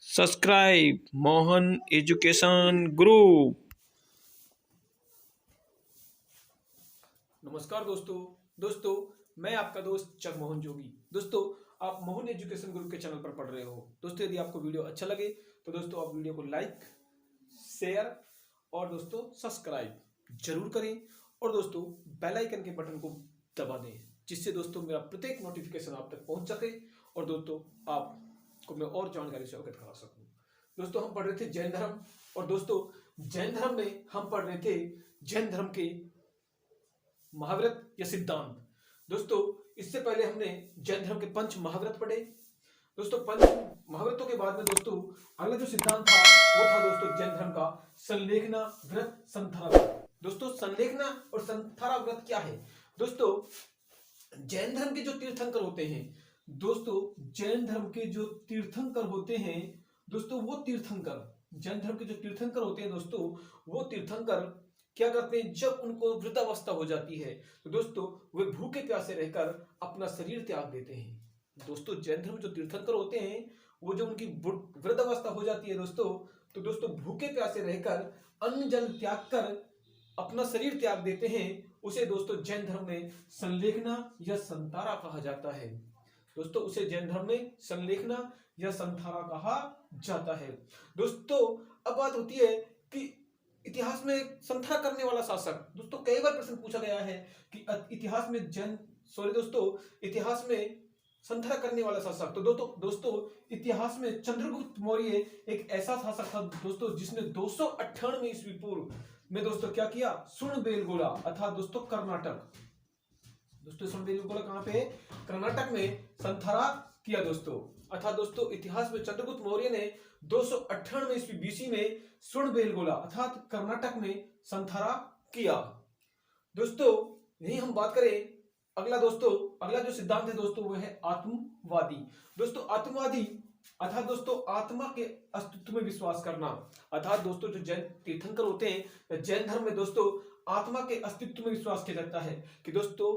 Subscribe Mohan education group. नमस्कार दोस्तों मैं आपका दोस्त जगमोहन जोगी। दोस्तों, आप मोहन एजुकेशन ग्रुप के चैनल पर पढ़ रहे हो। दोस्तों, यदि आपको वीडियो अच्छा लगे तो दोस्तों आप वीडियो को लाइक, शेयर और दोस्तों सब्सक्राइब जरूर करें और दोस्तों बेल आइकन के बटन को दबा दें, जिससे दोस्तों मेरा प्रत्येक नोटिफिकेशन आप तक पहुंच सके और दोस्तों आपको मैं और जानकारी से अवगत करा सकूं। दोस्तों, हम पढ़ रहे थे जैन धर्म और दोस्तों जैन धर्म में हम पढ़ रहे थे जैन धर्म के महाव्रत या सिद्धांत। दोस्तों, इससे पहले हमने जैन धर्म के पंच महाव्रत पढ़े। दोस्तों, पंच महाव्रतों के बाद में दोस्तों अगला जो सिद्धांत था वो था दोस्तों जैन धर्म का संलेखना व्रत संथारा व्रत। दोस्तों, संलेखना और संथारा व्रत क्या है? दोस्तों, जैन धर्म के जो तीर्थंकर होते हैं, दोस्तों जैन धर्म के जो तीर्थंकर होते हैं, दोस्तों वो तीर्थंकर जैन धर्म के जो तीर्थंकर होते हैं, दोस्तों वो तीर्थंकर क्या करते हैं? जब उनको वृद्धावस्था हो जाती है तो दोस्तों वे भूखे प्यासे रहकर अपना शरीर त्याग देते हैं। दोस्तों, जैन धर्म जो तीर्थंकर होते हैं वो जब उनकी वृद्धावस्था हो जाती है दोस्तों भूखे प्यासे रहकर अन्न जल त्याग कर अपना शरीर त्याग देते हैं। उसे दोस्तों जैन धर्म में संलेखना या संतारा कहा जाता है। दोस्तों, उसे जैन धर्म में संलेखना या संथारा कहा जाता है। दोस्तों, अब बात होती है कि इतिहास में संथारा करने वाला शासक, दोस्तों कई बार प्रश्न पूछा गया है कि इतिहास में संथारा करने वाला शासक। तो दोस्तों इतिहास में चंद्रगुप्त मौर्य एक ऐसा शासक था दोस्तों जिसने 298 ईस्वी पूर्व में दोस्तों क्या किया? सुणबेलगोला अर्थात दोस्तों कर्नाटक, दोस्तों सुणबेलगोला कहां पे है? कर्नाटक में संथारा किया दोस्तों। अर्थात दोस्तों इतिहास में चंद्रगुप्त मौर्य ने 298 ईस्वी बीसी में सुणबेलगोला अर्थात कर्नाटक में संथारा किया। दोस्तों, यही हम बात करें अगला जो सिद्धांत है दोस्तों वो है आत्मवादी। दोस्तों, आत्मवादी अर्थात दोस्तों आत्मा के अस्तित्व में विश्वास करना। अर्थात दोस्तों जो जैन तीर्थंकर होते हैं, जैन धर्म में दोस्तों आत्मा के अस्तित्व में विश्वास किया जाता है कि दोस्तों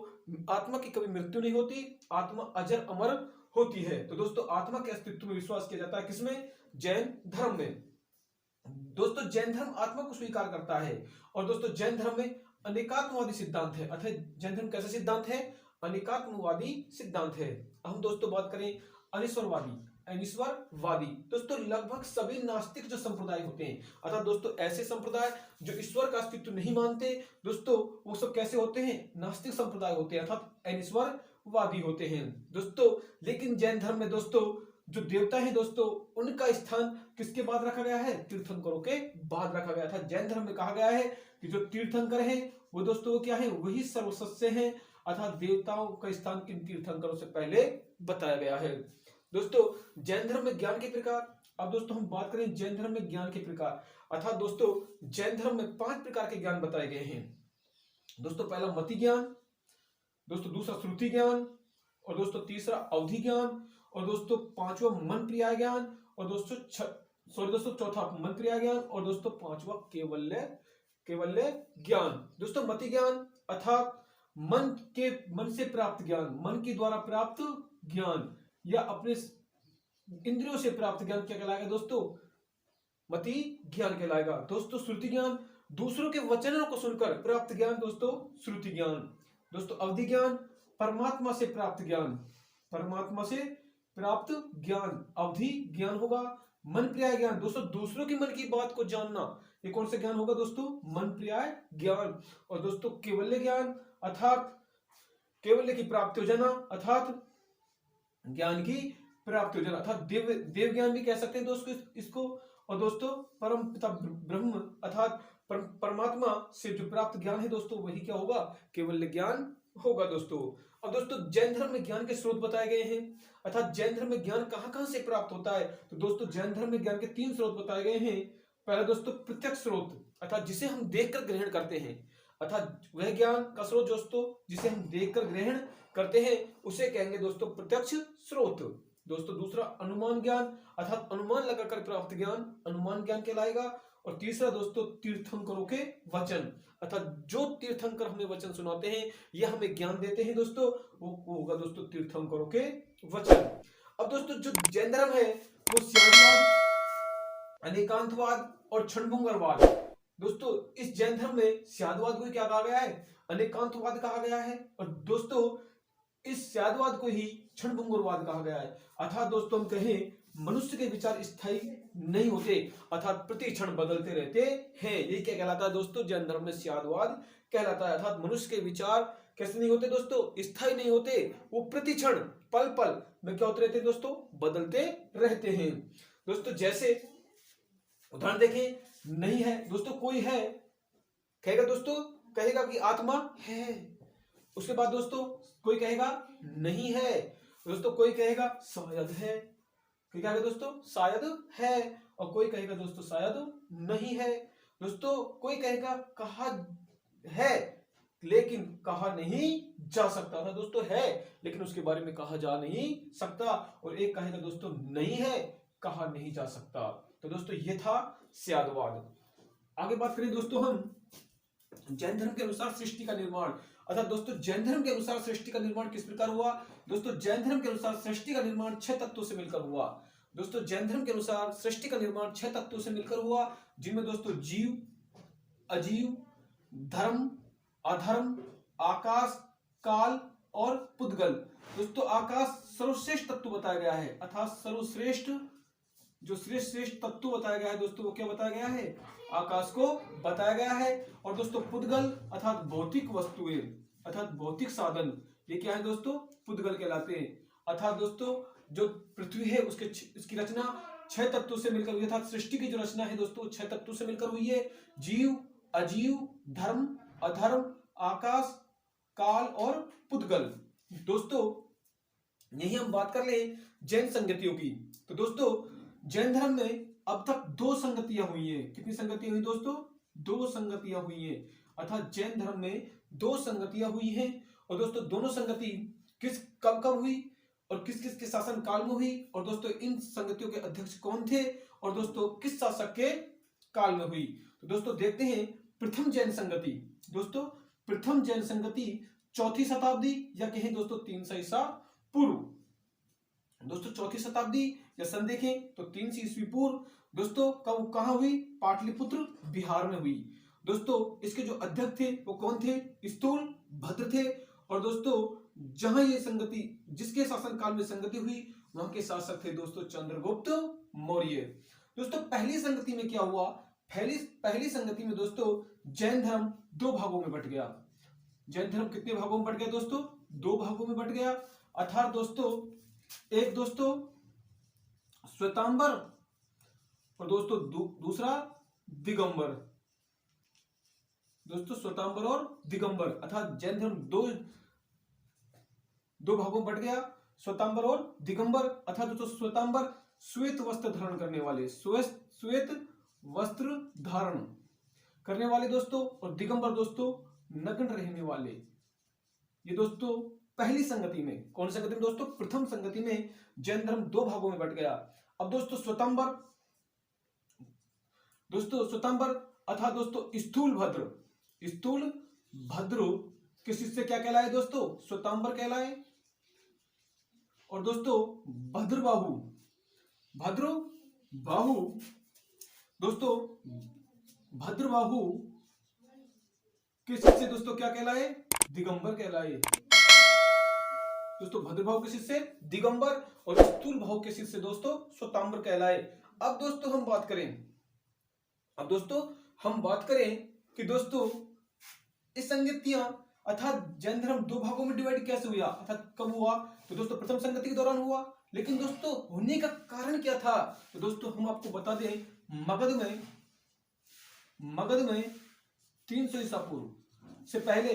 आत्मा की कभी मृत्यु नहीं होती, आत्मा अजर अमर होती है। तो दोस्तों आत्मा के अस्तित्व में विश्वास किया जाता है किसमें? जैन धर्म में। दोस्तों, जैन धर्म आत्मा को स्वीकार करता है और दोस्तों जैन धर्म में अनेकात्मवादी सिद्धांत है। अर्थात जैन धर्म कैसा सिद्धांत है? अनेकात्मवादी सिद्धांत है। हम दोस्तों बात करें अनिश्वरवादी। दोस्तों, लगभग सभी नास्तिक जो संप्रदाय होते हैं, अर्थात दोस्तों ऐसे संप्रदाय जो ईश्वर का अस्तित्व नहीं मानते, दोस्तों वो सब कैसे होते हैं? नास्तिक संप्रदाय होते हैं अर्थात अनिश्वरवादी होते हैं दोस्तों। लेकिन जैन धर्म में दोस्तों जो देवता है दोस्तों उनका स्थान किसके बाद रखा गया है? तीर्थंकरों के बाद रखा गया था। जैन धर्म में कहा गया है कि जो तीर्थंकर हैं वो दोस्तों वो क्या है? वही सर्वसस्य हैं। अर्थात देवताओं का स्थान किन तीर्थंकरों से पहले बताया गया है। दोस्तों, जैन धर्म में ज्ञान के प्रकार। अब दोस्तों हम बात करें जैन धर्म में ज्ञान के प्रकार। अर्थात दोस्तों जैन धर्म में 5 प्रकार के ज्ञान बताए गए हैं। दोस्तों, पहला मति ज्ञान, दोस्तों दूसरा श्रुति ज्ञान और दोस्तों तीसरा अवधि ज्ञान और दोस्तों पांचवा मन प्रिय ज्ञान और दोस्तों चौथा मन प्रिय ज्ञान और दोस्तों पांचवा केवल्य ज्ञान। दोस्तों, मति ज्ञान अर्थात मन से प्राप्त ज्ञान, मन के द्वारा प्राप्त ज्ञान या अपने इंद्रियों से प्राप्त ज्ञान क्या कहलाएगा? दोस्तों मति ज्ञान कहलाएगा। दोस्तों, श्रुति ज्ञान दूसरों के वचनों को सुनकर प्राप्त ज्ञान, दोस्तों श्रुति ज्ञान। दोस्तों, अवधि ज्ञान परमात्मा से प्राप्त ज्ञान अवधि ज्ञान होगा। मन प्रिय ज्ञान दोस्तों दूसरों की मन की बात को जानना, ये कौन सा ज्ञान होगा? दोस्तों मन प्रिय ज्ञान। और दोस्तों केवल्य ज्ञान अर्थात केवल्य की प्राप्ति हो जाना, अर्थात ज्ञान की प्राप्ति हो जाना, अर्थात देव ज्ञान भी कह सकते हैं दोस्तों इसको। और दोस्तों परम पिता ब्रह्म अर्थात परमात्मा से जो प्राप्त ज्ञान है दोस्तों वही क्या होगा? केवल्य ज्ञान होगा दोस्तों। अब दोस्तों जैन धर्म में ज्ञान के स्रोत बताए गए हैं। अर्थात जैन धर्म में ज्ञान कहां कहां से प्राप्त होता है? तो दोस्तों जैन धर्म में ज्ञान के 3 स्रोत बताए गए हैं। पहला दोस्तों प्रत्यक्ष स्रोत अर्थात जिसे हम देखकर ग्रहण करते हैं, अर्थात वह ज्ञान का स्रोत दोस्तों जिसे हम देखकर ग्रहण करते हैं उसे कहेंगे दोस्तों प्रत्यक्ष स्रोत। दोस्तों दूसरा अनुमान ज्ञान अर्थात अनुमान लगाकर प्राप्त ज्ञान अनुमान ज्ञान कहलाएगा। और तीसरा दोस्तों तीर्थंकरों के वचन अर्थात जो तीर्थंकर हमें वचन सुनाते हैं या हमें ज्ञान देते हैं दोस्तों वो होगा दोस्तों तीर्थंकरों के वचन। अब दोस्तों जो जैन धर्म है वो श्यामवाद अनेकांतवाद और क्षणभंगुरवाद। दोस्तों इस जैन धर्म में स्यादवाद को क्या कहा गया है, अनेकांतवाद कहा गया है, और दोस्तों इस स्यादवाद को ही क्षणभंगुरवाद कहा गया है। अर्थात दोस्तों हम कहें मनुष्य के विचार स्थायी नहीं होते, अर्थात प्रति क्षण बदलते रहते हैं। ये क्या कहलाता है दोस्तों, जैन धर्म में स्यादवाद कहलाता है। अर्थात मनुष्य के विचार कैसे नहीं होते दोस्तों, स्थायी नहीं होते, वो प्रति क्षण पल पल में क्या होते रहते हैं दोस्तों, बदलते रहते हैं। दोस्तों जैसे उदाहरण देखें, नहीं है दोस्तों, कोई है, कहेगा दोस्तों, कहेगा कि आत्मा है। उसके बाद दोस्तों कोई कहेगा नहीं है, दोस्तों कोई कहेगा शायद है, कोई कहेगा दोस्तों शायद है, और कोई कहेगा दोस्तों शायद नहीं है। दोस्तों कोई कहेगा कहा है लेकिन कहा नहीं जा सकता था, दोस्तों है लेकिन उसके बारे में कहा जा नहीं सकता, और एक कहेगा दोस्तों नहीं है, कहा नहीं जा सकता। तो दोस्तों ये था स्यादवाद। आगे बात करें दोस्तों हम जैन धर्म के अनुसार सृष्टि का निर्माण। अर्थात दोस्तों जैन धर्म के अनुसार सृष्टि का निर्माण किस प्रकार हुआ। दोस्तों जैन धर्म के अनुसार सृष्टि का निर्माण 6 तत्वों से मिलकर हुआ। दोस्तों जैन धर्म के अनुसार सृष्टि का निर्माण 6 तत्वों से मिलकर हुआ, जिनमें दोस्तों जीव, अजीव, धर्म, अधर्म, आकाश, काल और पुद्गल। दोस्तों आकाश सर्वश्रेष्ठ तत्व बताया गया है, अर्थात सर्वश्रेष्ठ जो श्रेष्ठ तत्व बताया गया है दोस्तों, वो क्या बताया गया है, आकाश को बताया गया है। और दोस्तों पुद्गल अर्थात भौतिक वस्तुएं, अर्थात भौतिक साधन, ये क्या है दोस्तों, पुद्गल कहलाते हैं। अर्थात दोस्तों जो पृथ्वी है उसके इसकी रचना 6 तत्वों से मिलकर हुई है, अर्थात सृष्टि की जो रचना है दोस्तों 6 तत्वों से मिलकर हुई है। जीव, अजीव, धर्म, अधर्म, आकाश, काल और पुद्गल। दोस्तों यही हम बात कर ले जैन संगतियों की। तो दोस्तों जैन धर्म में अब तक 2 संगतियां हुई हैं। कितनी संगतियां हुई दोस्तों, 2 संगतियां हुई हैं। अर्थात जैन धर्म में 2 संगतियां हुई हैं। और दोस्तों दोनों संगति किस कब कब हुई और किस किस के शासन काल में हुई, और दोस्तों इन संगतियों के अध्यक्ष कौन थे, और दोस्तों किस शासक के काल में हुई। तो दोस्तों देखते हैं प्रथम जैन संगति। दोस्तों प्रथम जैन संगति 4वीं शताब्दी या कहें दोस्तों 300 ईसा पूर्व। दोस्तों 4वीं शताब्दी या सन देखें तो 300 ईस्वी पूर्व। दोस्तों कब कहां हुई, पाटलिपुत्र बिहार में हुई। दोस्तों इसके जो अध्यक्ष थे वो कौन थे, स्थूल भद्र थे। और दोस्तों जहां ये संगति, जिसके शासन काल में संगति हुई, वहां के शासक थे दोस्तों चंद्रगुप्त मौर्य। दोस्तों पहली संगति में क्या हुआ, पहली संगति में दोस्तों जैन धर्म 2 भागों में बट गया। जैन धर्म कितने भागों में बट गया दोस्तों, 2 भागों में बट गया। अर्थात दोस्तों एक दोस्तों श्वेतांबर और दोस्तों दूसरा दिगंबर। दोस्तों श्वेतांबर और दिगंबर, अर्थात जैन धर्म दो भागों में बट गया, श्वेतांबर और दिगंबर। अर्थात दोस्तों श्वेतांबर श्वेत वस्त्र धारण करने वाले, श्वेत वस्त्र धारण करने वाले दोस्तों, और दिगंबर दोस्तों नग्न रहने वाले। ये दोस्तों पहली संगति में, कौन संगति में दोस्तों, प्रथम संगति में जैन धर्म 2 भागों में बट गया। अब दोस्तों श्वेतांबर अर्थात दोस्तों स्थूल भद्र के शिष्य क्या कहलाए दोस्तों, श्वेतांबर कहलाए। और दोस्तों भद्रबाहु दोस्तों भद्रबाहु के शिष्य दोस्तों क्या कहलाए, दिगंबर कहलाए। दोस्तों भद्रबाहु के शिष्य दिगंबर और स्थूल भाव के शिष्य दोस्तों श्वेतांबर कहलाए। अब दोस्तों हम बात करें कि दोस्तों इस संगतियां अर्थात जैन धर्म 2 भागों में डिवाइड कैसे हुआ, अर्थात कब हुआ, तो दोस्तों प्रथम संगति के दौरान हुआ। लेकिन दोस्तों होने का कारण क्या था, तो दोस्तों हम आपको बता दें, मगध में 300 ईसा पूर्व से पहले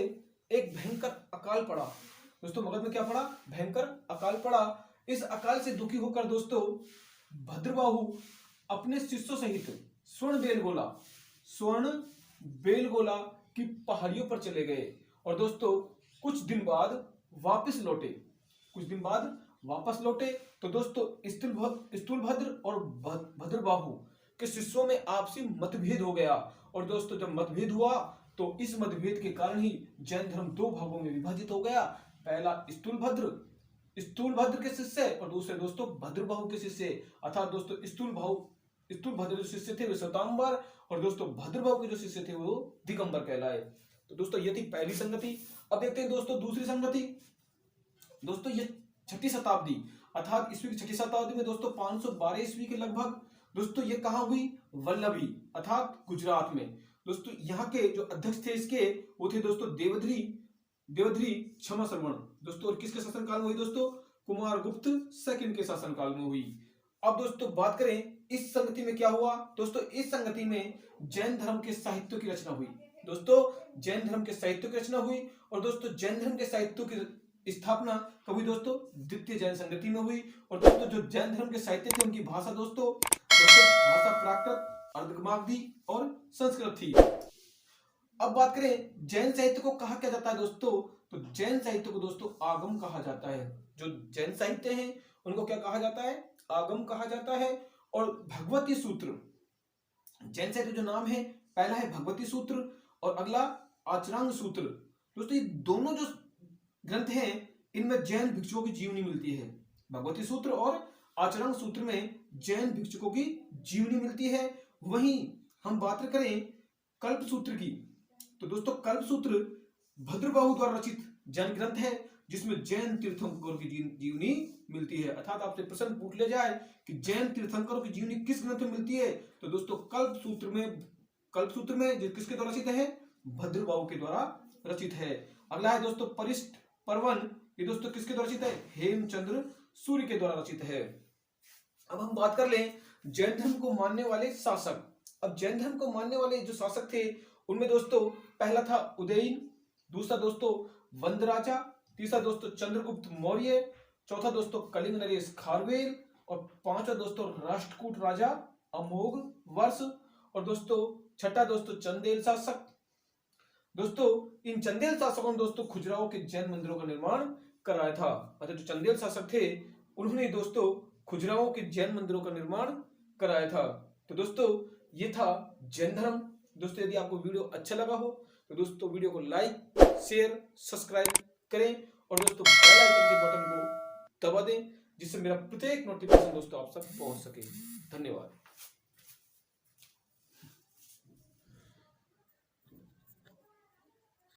एक भयंकर अकाल पड़ा। दोस्तों मगध में क्या पड़ा, भयंकर अकाल पड़ा। इस अकाल से दुखी होकर दोस्तों भद्रबाहु अपने शिष्यों सहित स्वर्ण बेलगोला की पहाड़ियों पर चले गए, और दोस्तों कुछ दिन बाद वापस लौटे। तो दोस्तों स्थूलभद्र और भद्रबाहु के शिष्यों में आपसी मतभेद हो गया, और दोस्तों जब मतभेद हुआ तो इस मतभेद के कारण ही जैन धर्म 2 भागों में विभाजित हो गया। पहला स्थूलभद्र के शिष्य और दूसरे दोस्तों भद्रबाहु के शिष्य। अर्थात दोस्तों स्थूलभद्र जो शिष्य थे वे श्वेतांबर, और दोस्तों भद्रबाहु के जो शिष्य थे वो दिगंबर कहलाए। तो दोस्तों ये थी पहली संगति। अब देखते हैं दोस्तों दूसरी संगति। दोस्तों ये 6ठी शताब्दी अर्थात ईस्वी की 6ठी शताब्दी में दोस्तों 512 ईस्वी के लगभग दोस्तों ये कहाँ हुई? वल्लभी अर्थात गुजरात में। दोस्तों यहाँ के जो अध्यक्ष थे इसके वो थे दोस्तों देवधरी क्षमा श्रवण। दोस्तों और किसके शासनकाल में हुई दोस्तों? कुमारगुप्त सेकंड के शासनकाल में हुई। अब दोस्तों बात करें इस संगति में क्या हुआ? दोस्तों इस संगति में जैन धर्म के साहित्य की रचना हुई। दोस्तों जैन धर्म के साहित्य की रचना हुई, और दोस्तों जैन धर्म के साहित्य की स्थापना कब हुई दोस्तों? द्वितीय जैन संगति में हुई। और दोस्तों जो जैन धर्म के साहित्य थे उनकी भाषा दोस्तों भाषा प्राकृत, अर्धमागधी और संस्कृत थी। अब बात करें जैन साहित्य को कहा क्या जाता है दोस्तों? तो जैन साहित्य को दोस्तों आगम कहा जाता है। जो जैन साहित्य हैं उनको क्या कहा जाता है? आगम कहा जाता है। और भगवती सूत्र, जैन साहित्य जो नाम है पहला है भगवती सूत्र और अगला आचरांग सूत्र। दोस्तों ये दोनों जो ग्रंथ हैं इनमें जैन भिक्षुओं की जीवनी मिलती है। भगवती सूत्र और आचरण सूत्र में जैन भिक्षुकों की जीवनी मिलती है। वहीं हम बात करें कल्प सूत्र की, तो दोस्तों कल्प सूत्र भद्रबाहु द्वारा रचित जैन ग्रंथ है जिसमें जैन तीर्थंकरों की जीवनी मिलती है। अर्थात आपसे प्रश्न पूछ लिया जाए कि जैन तीर्थंकरों की जीवनी किस ग्रंथ में मिलती है, तो दोस्तों कल्प सूत्र में जो किसके द्वारा रचित है? भद्रबाहु के द्वारा रचित है। अगला है दोस्तों परिष्ट पर्वन, ये दोस्तों किसके द्वारा रचित है? हेमचंद्र सूर्य के द्वारा रचित है। अब हम बात कर लें जैन धर्म को मानने वाले शासक। अब जैन धर्म को मानने वाले जो शासक थे उनमें दोस्तों पहला था उदयन, दूसरा दोस्तों वंदराजा, तीसरा दोस्तों चंद्रगुप्त मौर्य, चौथा दोस्तों कलिंग नरेश खारवेल, और पांचवा दोस्तों राष्ट्रकूट राजा अमोघ वर्ष, और दोस्तों छठा दोस्तों चंदेल शासक। दोस्तों इन चंदेल शासकों ने दोस्तों खुजराहो के जैन मंदिरों का निर्माण कराया था। मतलब जो चंदेल शासक थे उन्होंने दोस्तों खुजराहो के जैन मंदिरों का निर्माण कराया था। तो दोस्तों ये था जैन धर्म। दोस्तों यदि आपको वीडियो अच्छा लगा हो तो दोस्तों वीडियो को लाइक, शेयर, सब्सक्राइब करें, और दोस्तों बेल आइकन के बटन को दबा दें जिससे मेरा प्रत्येक नोटिफिकेशन दोस्तों आप तक पहुंच सके। धन्यवाद।